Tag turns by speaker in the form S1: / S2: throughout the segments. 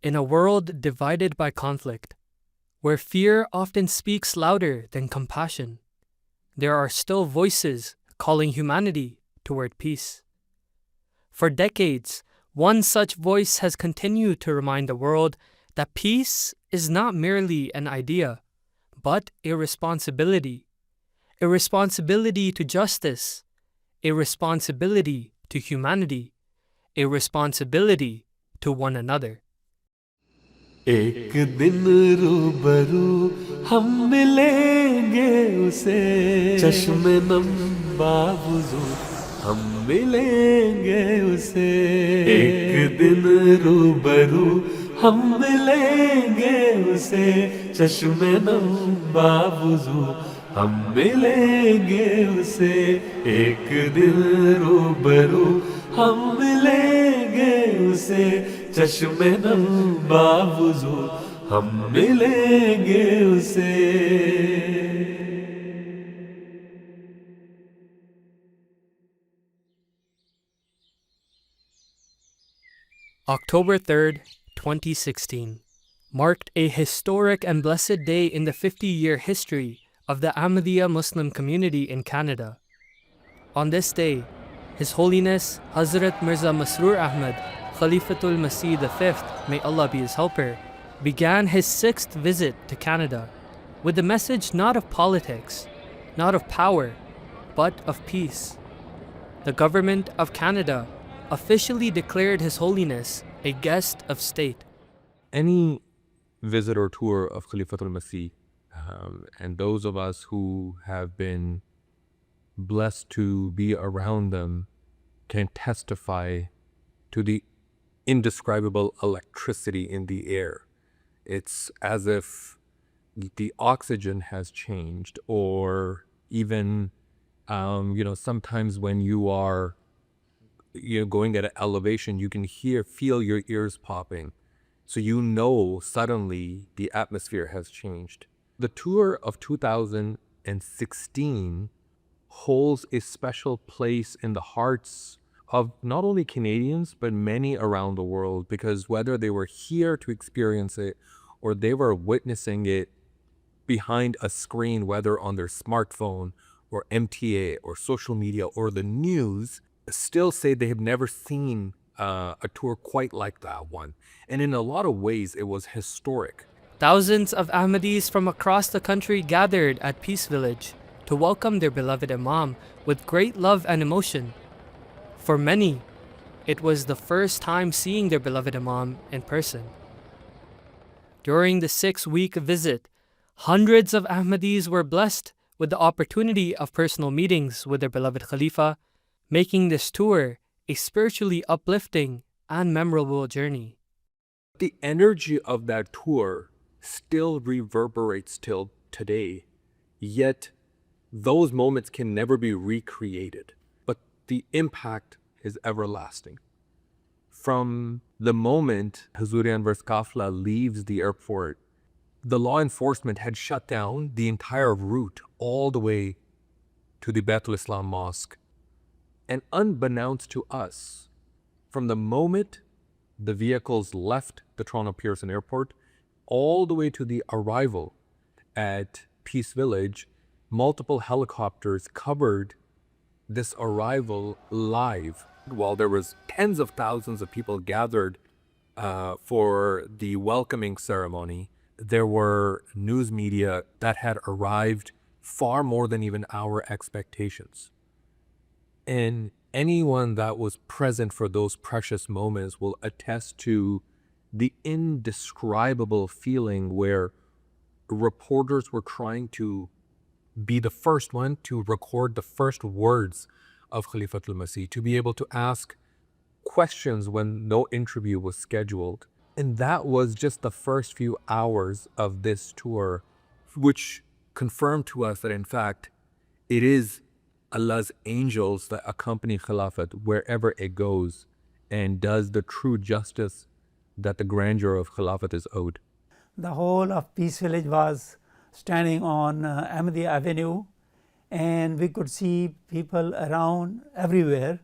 S1: In a world divided by conflict, where fear often speaks louder than compassion, there are still voices calling humanity toward peace. For decades, one such voice has continued to remind the world that peace is not merely an idea, but a responsibility. A responsibility to justice, a responsibility to humanity, a responsibility to one another.
S2: एक दिन रूबरू हम मिलेंगे उसे चश्मे नम बावजूद हम मिलेंगे उसे एक दिन रूबरू हम मिलेंगे उसे चश्मे नम बावजूद हम मिलेंगे उसे एक दिन रूबरू हम मिलेंगे उसे चश्मे नम बावजू हम मिलेंगे उसे.
S1: October 3rd, 2016, marked a historic and blessed day in the 50-year history of the Ahmadiyya Muslim community in Canada. On this day, His Holiness Hazrat Mirza Masroor Ahmad, Khalifatul Masih V, may Allah be his helper, began his 6th visit to Canada with the message not of politics, not of power, but of peace. The Government of Canada officially declared His Holiness a guest of state.
S3: Any visit or tour of Khalifatul Masih, and those of us who have been blessed to be around them can testify to the indescribable electricity in the air. It's as if the oxygen has changed, or even, sometimes when you are going at an elevation, you can feel your ears popping. So suddenly the atmosphere has changed. The tour of 2016 holds a special place in the hearts of not only Canadians, but many around the world, because whether they were here to experience it or they were witnessing it behind a screen, whether on their smartphone or MTA or social media or the news, still say they have never seen a tour quite like that one. And in a lot of ways, it was historic.
S1: Thousands of Ahmadis from across the country gathered at Peace Village to welcome their beloved Imam with great love and emotion. For many, it was the first time seeing their beloved Imam in person. During the 6-week visit, hundreds of Ahmadis were blessed with the opportunity of personal meetings with their beloved Khalifa, making this tour a spiritually uplifting and memorable journey.
S3: The energy of that tour still reverberates till today, yet those moments can never be recreated. But the impact is everlasting. From the moment Huzoor Anwar's Kafla leaves the airport, the law enforcement had shut down the entire route all the way to the Baitul Islam Mosque. And unbeknownst to us, from the moment the vehicles left the Toronto Pearson Airport all the way to the arrival at Peace Village, multiple helicopters covered this arrival live, while there was tens of thousands of people gathered for the welcoming ceremony. There were news media that had arrived far more than even our expectations. And anyone that was present for those precious moments will attest to the indescribable feeling where reporters were trying to be the first one to record the first words of Khalifatul Masih, to be able to ask questions when no interview was scheduled. And that was just the first few hours of this tour, which confirmed to us that in fact, it is Allah's angels that accompany Khilafat wherever it goes and does the true justice that the grandeur of Khilafat is owed.
S4: The whole of Peace Village was standing on Ahmadiyya Avenue, and we could see people around everywhere.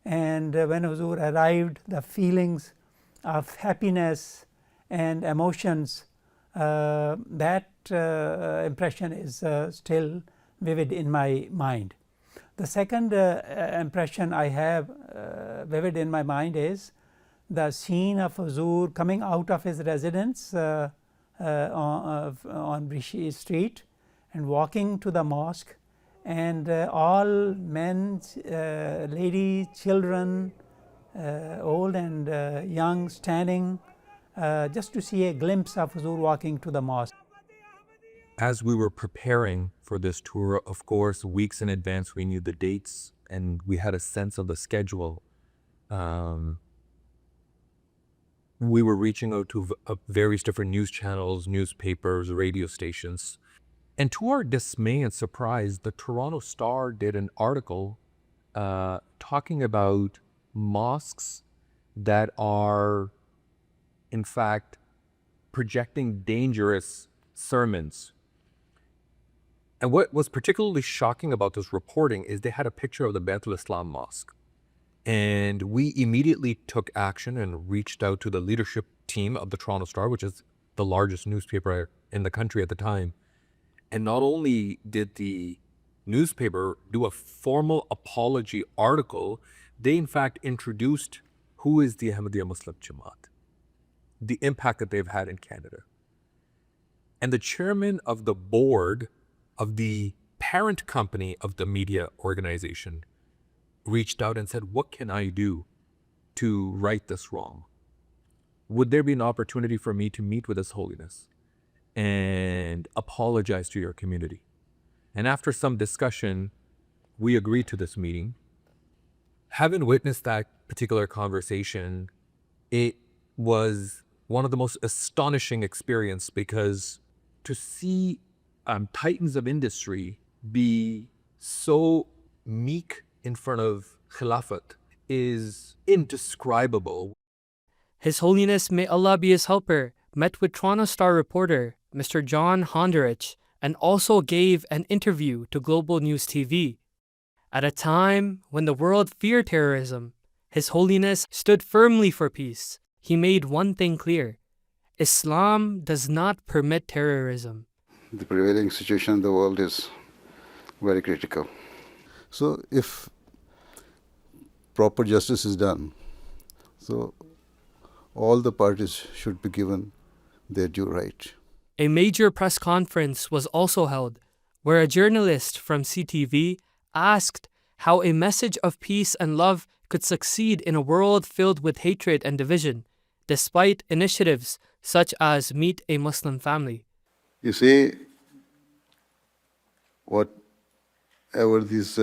S4: And when Huzoor arrived, the feelings of happiness and emotions, that impression is still vivid in my mind. The second impression I have vivid in my mind is the scene of Huzoor coming out of his residence on Rishi Street and walking to the mosque, and all men, ladies, children, old and young, standing just to see a glimpse of Huzoor walking to the mosque.
S3: As we were preparing for this tour, of course, weeks in advance, we knew the dates and we had a sense of the schedule. We were reaching out to various different news channels, newspapers, radio stations. And to our dismay and surprise, the Toronto Star did an article talking about mosques that are, in fact, projecting dangerous sermons. And what was particularly shocking about this reporting is they had a picture of the Baitul Islam Mosque. And we immediately took action and reached out to the leadership team of the Toronto Star, which is the largest newspaper in the country at the time. And not only did the newspaper do a formal apology article, they in fact introduced who is the Ahmadiyya Muslim Jamaat, the impact that they've had in Canada. And the chairman of the board of the parent company of the media organization reached out and said, what can I do to right this wrong? Would there be an opportunity for me to meet with His Holiness and apologize to your community? And after some discussion, we agreed to this meeting. Having witnessed that particular conversation, it was one of the most astonishing experiences, because to see titans of industry be so meek in front of Khilafat is indescribable.
S1: His Holiness, may Allah be his helper, met with Toronto Star reporter Mr. John Honderich and also gave an interview to Global News TV. At a time when the world feared terrorism, His Holiness stood firmly for peace. He made one thing clear: Islam does not permit terrorism.
S5: The prevailing situation in the world is very critical. So if proper justice is done, so all the parties should be given their due right.
S1: A major press conference was also held, where a journalist from CTV asked how a message of peace and love could succeed in a world filled with hatred and division, despite initiatives such as Meet a Muslim Family.
S5: You see, whatever these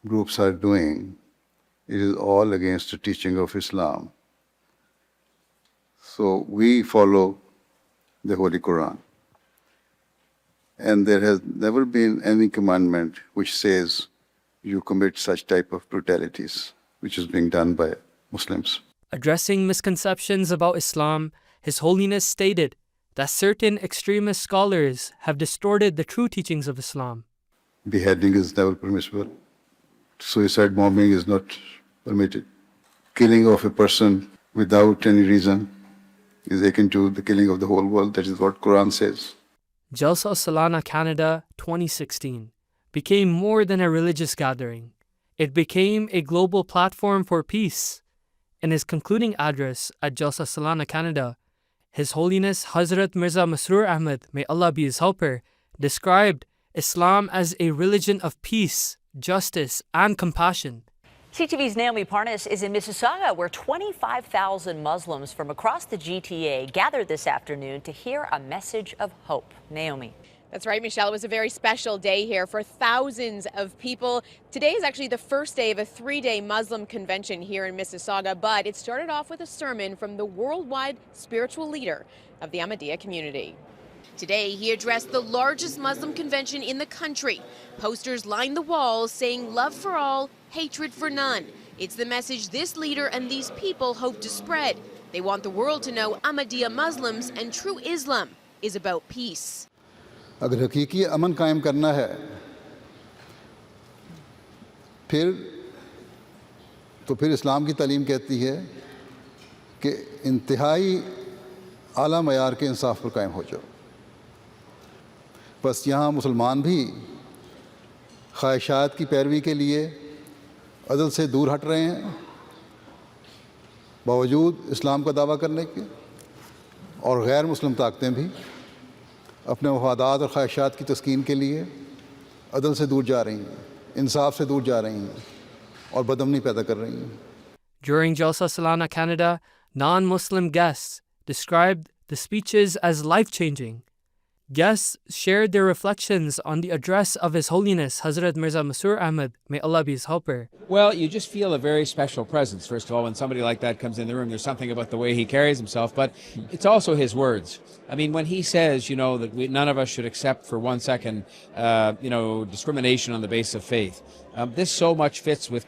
S5: groups are doing, it is all against the teaching of Islam. So we follow the Holy Quran. And there has never been any commandment which says you commit such type of brutalities, which is being done by Muslims.
S1: Addressing misconceptions about Islam, His Holiness stated that certain extremist scholars have distorted the true teachings of Islam.
S5: Beheading is never permissible. Suicide bombing is not permitted. Killing of a person without any reason is akin to the killing of the whole world. That is what Quran says.
S1: Jalsa Salana Canada 2016 became more than a religious gathering. It became a global platform for peace. In his concluding address at Jalsa Salana Canada, His Holiness Hazrat Mirza Masroor Ahmad, may Allah be his helper, described Islam as a religion of peace, justice, and compassion.
S6: CTV's Naomi Parnas is in Mississauga, where 25,000 Muslims from across the GTA gathered this afternoon to hear a message of hope. Naomi.
S7: That's right, Michelle. It was a very special day here for thousands of people. Today is actually the first day of a 3-day Muslim convention here in Mississauga, but it started off with a sermon from the worldwide spiritual leader of the Ahmadiyya community. Today, he addressed the largest Muslim convention in the country. Posters lined the walls saying love for all, hatred for none. It's the message this leader and these people hope to spread. They want the world to know Ahmadiyya Muslims and true Islam is about peace.
S5: अगर हकीकी अमन कायम करना है, फिर इस्लाम की तालीम कहती है कि इंतहाई आला मयार के इंसाफ पर कायम हो जाओ। बस यहाँ मुसलमान भी ख्वाहिशात की पैरवी के लिए अदल से दूर हट रहे हैं, बावजूद इस्लाम का दावा करने के, और गैर मुस्लिम ताकतें भी अपने मफादात और ख्वाहिशात की तस्कीन के लिए अदल से दूर जा रही हैं, इंसाफ से दूर जा रही हैं और बदअमनी पैदा कर रही हैं।
S1: During Jalsa Salana Canada, non-Muslim guests described the speeches as life-changing. Guests shared their reflections on the address of His Holiness Hazrat Mirza Masroor Ahmad, may Allah be his helper.
S8: Well, you just feel a very special presence. First of all, when somebody like that comes in the room, there's something about the way he carries himself, but it's also his words. I mean, when he says, that none of us should accept for 1 second, discrimination on the basis of faith. This so much fits with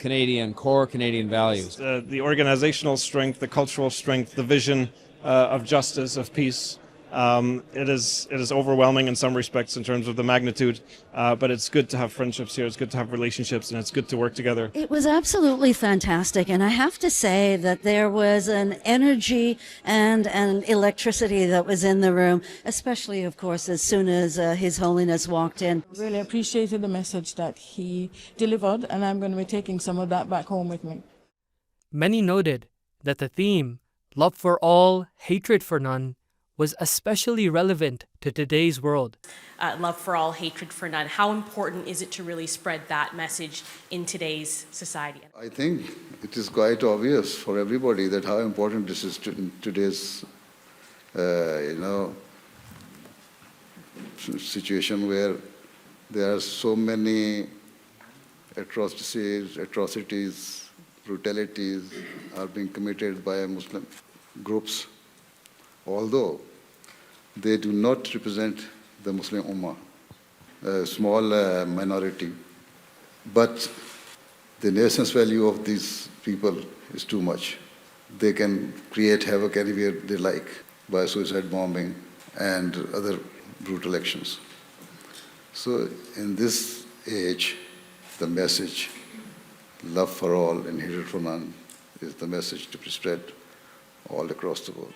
S8: core Canadian values.
S9: The organizational strength, the cultural strength, the vision of justice, of peace. It is overwhelming in some respects in terms of the magnitude, but it's good to have friendships here, it's good to have relationships, and it's good to work together.
S10: It was absolutely fantastic, and I have to say that there was an energy and an electricity that was in the room, especially, of course, as soon as His Holiness walked in.
S11: Really appreciated the message that he delivered, and I'm going to be taking some of that back home with me.
S1: Many noted that the theme, love for all, hatred for none, was especially relevant to today's world.
S12: Love for all, hatred for none. How important is it to really spread that message in today's society?
S5: I think it is quite obvious for everybody that how important this is in today's, situation where there are so many atrocities, brutalities are being committed by Muslim groups, although they do not represent the Muslim Ummah, a small minority. But the nation's value of these people is too much. They can create havoc anywhere they like by suicide bombing and other brutal actions. So in this age, the message, love for all and hatred for none, is the message to be spread all across the world.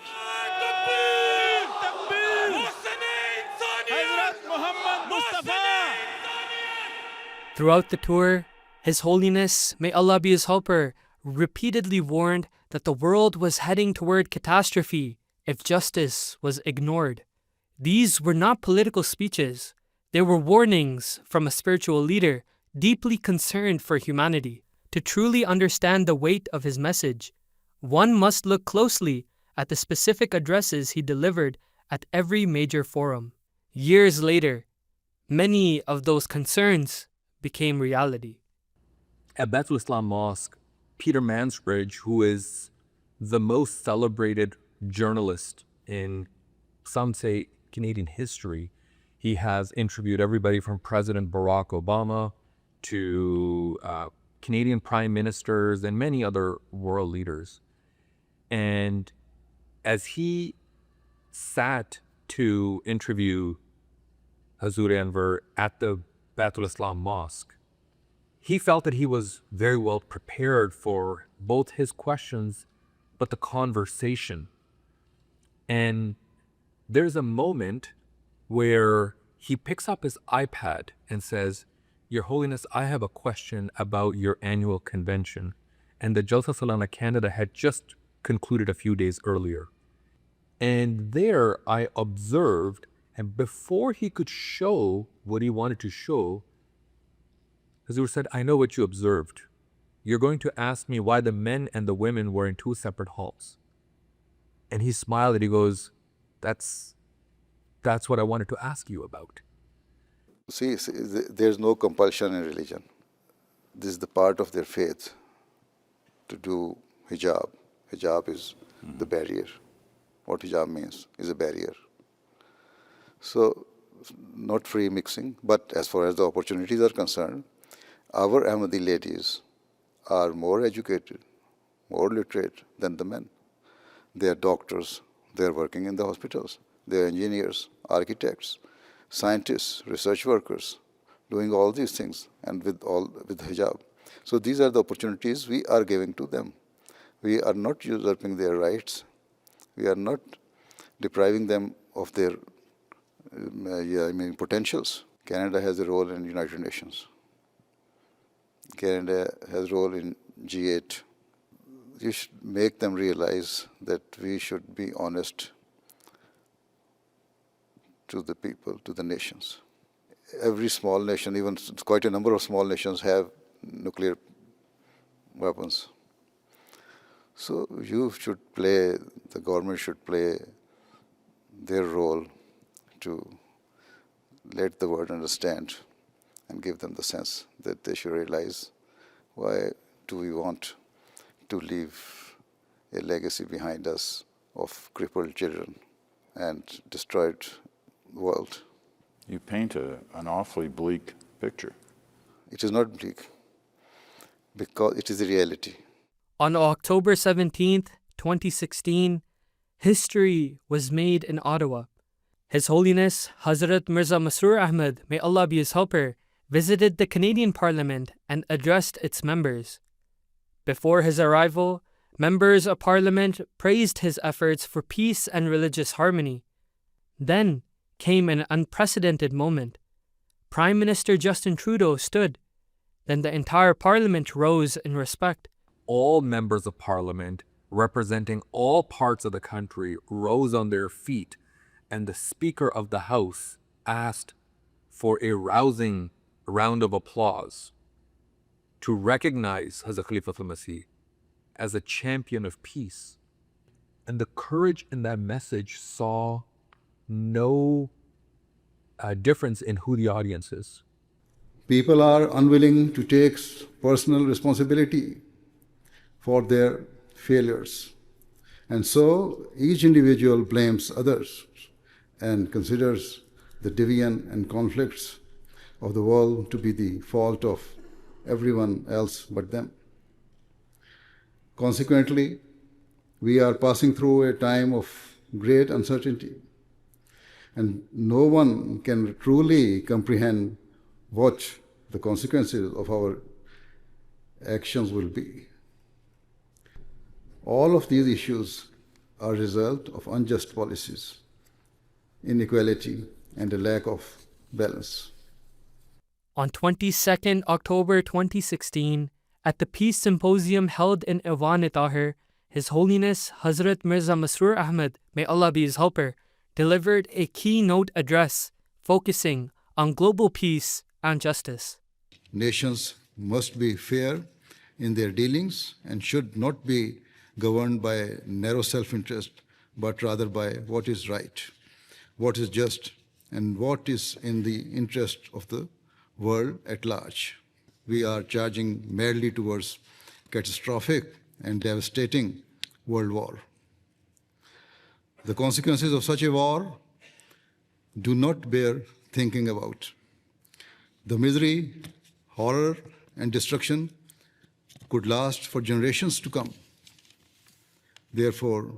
S1: Throughout the tour, His Holiness, may Allah be his helper, repeatedly warned that the world was heading toward catastrophe if justice was ignored. These were not political speeches. They were warnings from a spiritual leader deeply concerned for humanity. To truly understand the weight of his message, one must look closely at the specific addresses he delivered at every major forum. Years later, many of those concerns became reality.
S3: At Baitul Islam Mosque, Peter Mansbridge, who is the most celebrated journalist in, some say, Canadian history, he has interviewed everybody from President Barack Obama to Canadian prime ministers and many other world leaders. And as he sat to interview Huzoor Anwar at the Baitul Islam Mosque, he felt that he was very well prepared for both his questions, but the conversation. And there's a moment where he picks up his iPad and says, "Your Holiness, I have a question about your annual convention." And the Jalsa Salana Canada had just concluded a few days earlier. And there I observed, and before he could show what he wanted to show, Huzoor said, "I know what you observed. You're going to ask me why the men and the women were in two separate halls." And he smiled and he goes, that's what I wanted to ask you about.
S5: See, there's no compulsion in religion. This is the part of their faith to do hijab. Hijab is the barrier. What hijab means is a barrier. So, not free mixing, but as far as the opportunities are concerned, our Ahmadi ladies are more educated, more literate than the men. They are doctors, they are working in the hospitals, they are engineers, architects, scientists, research workers, doing all these things, and with hijab. So these are the opportunities we are giving to them. We are not usurping their rights. We are not depriving them of their potentials. Canada has a role in United Nations. Canada has a role in G8. You should make them realize that we should be honest to the people, to the nations. Every small nation, even quite a number of small nations, have nuclear weapons. So the government should play their role to let the world understand and give them the sense that they should realize, why do we want to leave a legacy behind us of crippled children and destroyed world?
S13: You paint an awfully bleak picture.
S5: It is not bleak, because it is a reality.
S1: On October 17th, 2016, history was made in Ottawa. His Holiness Hazrat Mirza Masroor Ahmad, may Allah be his helper, visited the Canadian Parliament and addressed its members. Before his arrival, members of Parliament praised his efforts for peace and religious harmony. Then came an unprecedented moment. Prime Minister Justin Trudeau stood. Then the entire Parliament rose in respect.
S3: All members of Parliament, representing all parts of the country, rose on their feet, and the Speaker of the House asked for a rousing round of applause to recognize Hazrat Khalifatul Masih as a champion of peace. And the courage in that message saw no difference in who the audience is.
S5: People are unwilling to take personal responsibility for their failures. And so each individual blames others and considers the division and conflicts of the world to be the fault of everyone else but them. Consequently, we are passing through a time of great uncertainty, and no one can truly comprehend what the consequences of our actions will be. All of these issues are a result of unjust policies, inequality, and a lack of balance.
S1: On 22nd October 2016, at the Peace Symposium held in Iwan-e-Tahir, His Holiness Hazrat Mirza Masroor Ahmad, may Allah be his helper, delivered a keynote address focusing on global peace and justice.
S5: Nations must be fair in their dealings and should not be governed by narrow self-interest, but rather by what is right, what is just, and what is in the interest of the world at large. We are charging madly towards catastrophic and devastating world war. The consequences of such a war do not bear thinking about. The misery, horror, and destruction could last for generations to come. Therefore,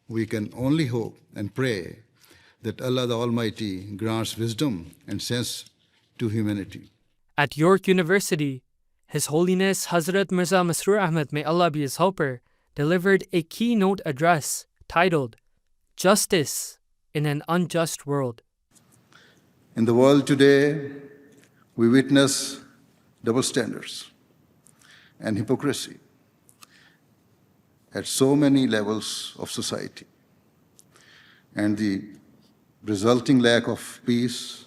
S5: we can only hope and pray that Allah the Almighty grants wisdom and sense to humanity.
S1: At York University, His Holiness Hazrat Mirza Masroor Ahmad, may Allah be his helper, delivered a keynote address titled Justice in an Unjust World.
S5: In the world today, we witness double standards and hypocrisy at so many levels of society. And the resulting lack of peace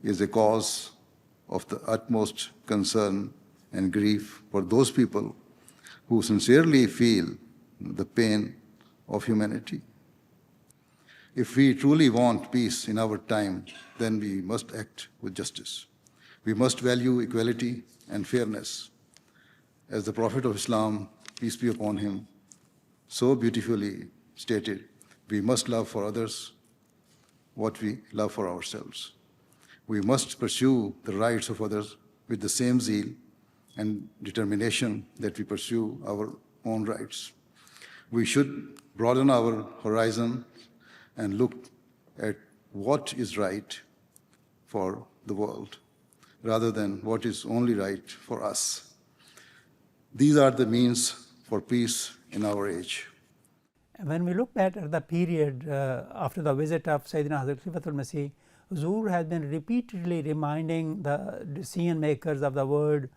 S5: is a cause of the utmost concern and grief for those people who sincerely feel the pain of humanity. If we truly want peace in our time, then we must act with justice. We must value equality and fairness. As the Prophet of Islam, peace be upon him, so beautifully stated, we must love for others what we love for ourselves. We must pursue the rights of others with the same zeal and determination that we pursue our own rights. We should broaden our horizon and look at what is right for the world, rather than what is only right for us. These are the means for peace in our age.
S4: When we look back at the period after the visit of Sayyidina Hazrat Khalifatul Masih, Huzoor has been repeatedly reminding the decision makers of the world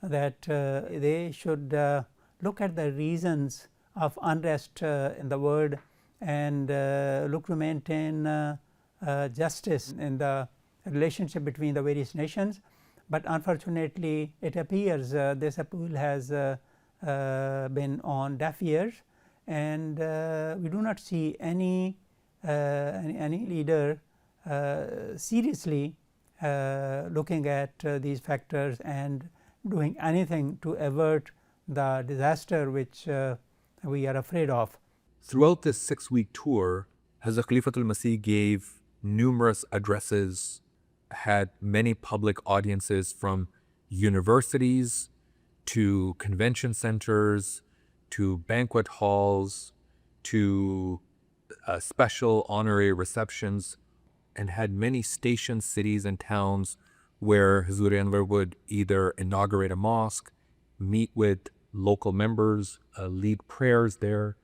S4: that they should look at the reasons of unrest in the world and look to maintain justice in the relationship between the various nations. But unfortunately, it appears this appeal has been on deaf ears, and we do not see any leader seriously looking at these factors and doing anything to avert the disaster which we are afraid of.
S3: Throughout this 6-week tour, Hazrat Khalifatul Masih gave numerous addresses, had many public audiences from universities to convention centers to banquet halls to special honorary receptions, and had many stations, cities and towns where Huzoor Anwar would either inaugurate a mosque, meet with local members, lead prayers there.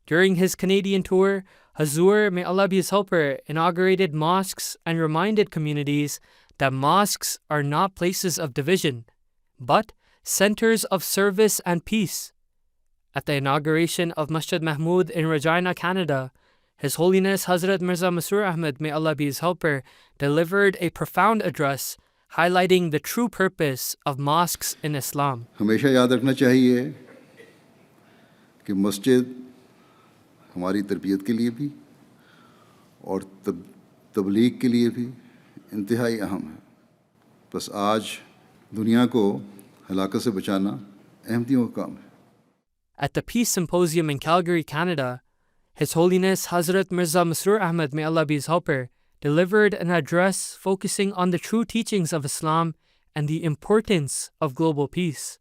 S1: During his Canadian tour, Huzoor, may Allah be his helper, inaugurated mosques and reminded communities that mosques are not places of division, but centers of service and peace. At the inauguration of Masjid Mahmud in Regina, Canada, His Holiness Hazrat Mirza Masroor Ahmad, may Allah be his helper, delivered a profound address highlighting the true purpose of mosques in Islam.
S5: हमेशा याद रखना चाहिए कि मस्जिद हमारी तरबियत के लिए भी और तबलीग के लिए भी इंतहाई अहम है। बस आज दुनिया को हलाकत से बचाना अहमदियों का काम है।
S1: At the Peace Symposium in Calgary, Canada, His Holiness Hazrat Mirza Masroor Ahmad, may Allah be his helper, delivered an address focusing on the true teachings of Islam and the importance of global peace.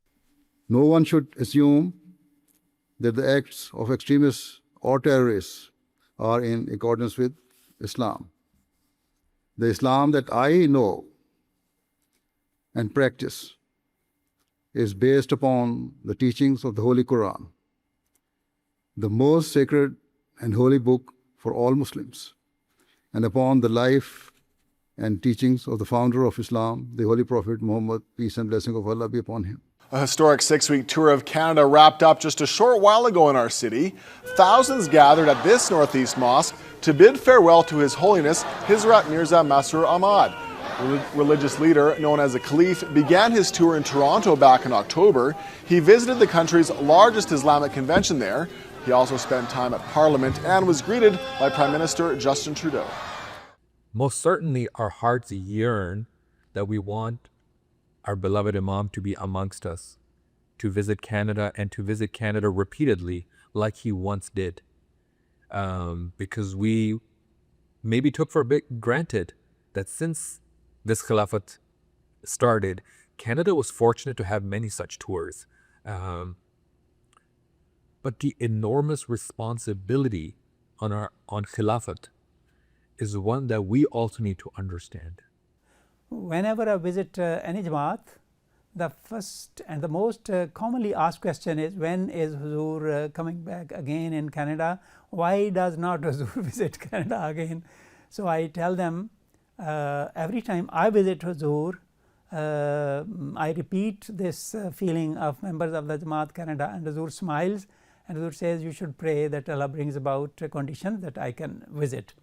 S5: No one should assume that the acts of extremists or terrorists are in accordance with Islam. The Islam that I know and practice is based upon the teachings of the Holy Quran, the most sacred and holy book for all Muslims, and upon the life and teachings of the founder of Islam, the Holy Prophet Muhammad, peace and blessing of Allah be upon him.
S14: A historic 6-week tour of Canada wrapped up just a short while ago in our city. Thousands gathered at this Northeast Mosque to bid farewell to His Holiness Hazrat Mirza Masroor Ahmad. Religious leader known as the Caliph began his tour in Toronto back in October. He visited the country's largest Islamic convention there. He also spent time at Parliament and was greeted by Prime Minister Justin Trudeau.
S3: Most certainly our hearts yearn that we want our beloved Imam to be amongst us, to visit Canada and to visit Canada repeatedly like he once did. Because we maybe took for granted that since this Khilafat started, Canada was fortunate to have many such tours. But the enormous responsibility on Khilafat is one that we also need to understand.
S4: Whenever I visit any Jamaat, the first and the most commonly asked question is, when is Huzoor coming back again in Canada? Why does not Huzoor visit Canada again? So I tell them, every time I visit Huzoor, I repeat this feeling of members of the Jamaat Canada, and Huzoor smiles and Huzoor says, you should pray that Allah brings about conditions that I can visit.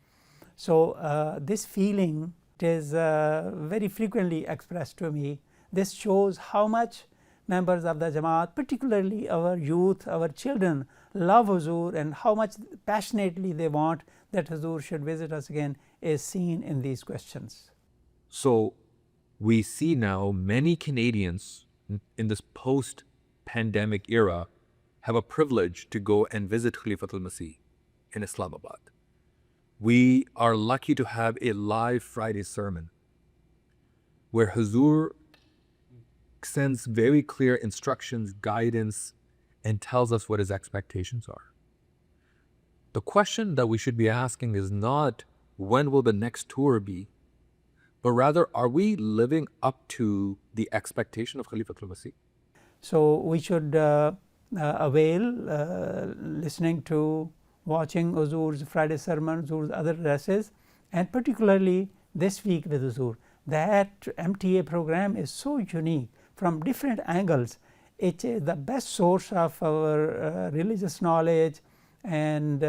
S4: So this feeling is very frequently expressed to me. This shows how much members of the Jamaat, particularly our youth, our children, love Huzoor, and how much passionately they want that Huzoor should visit us again is seen in these questions.
S3: So we see now many Canadians in this post-pandemic era have a privilege to go and visit Khalifatul Masih in Islamabad. We are lucky to have a live Friday sermon where Huzoor sends very clear instructions, guidance, and tells us what his expectations are. The question that we should be asking is not when will the next tour be, but rather, are we living up to the expectation of Khalifatul Masih?
S4: So we should avail listening to watching Huzoor's Friday sermon, Huzoor's other addresses, and particularly this week with Huzoor. That MTA program is so unique from different angles. It is the best source of our religious knowledge and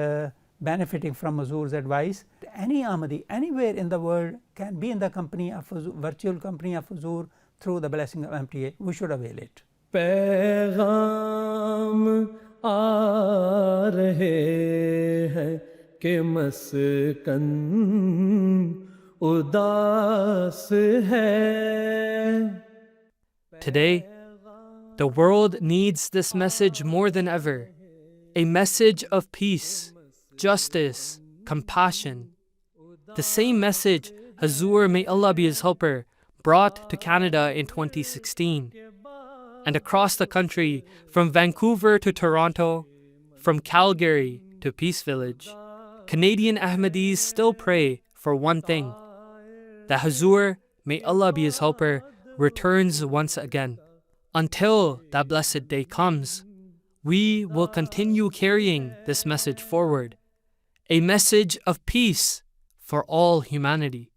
S4: benefiting from Huzoor's advice. Any Ahmadi anywhere in the world can be in the company of Huzoor, virtual company of Huzoor through the blessing of MTA. We should avail it.
S2: पैगाम आ रहे हैं कि मस्कन उदास है.
S1: Today, the world needs this message more than ever. A message of peace, justice, compassion. The same message Huzoor, may Allah be his helper, brought to Canada in 2016. And across the country, from Vancouver to Toronto, from Calgary to Peace Village, Canadian Ahmadis still pray for one thing: that Huzoor, may Allah be his helper, returns once again. Until that blessed day comes, we will continue carrying this message forward, a message of peace for all humanity.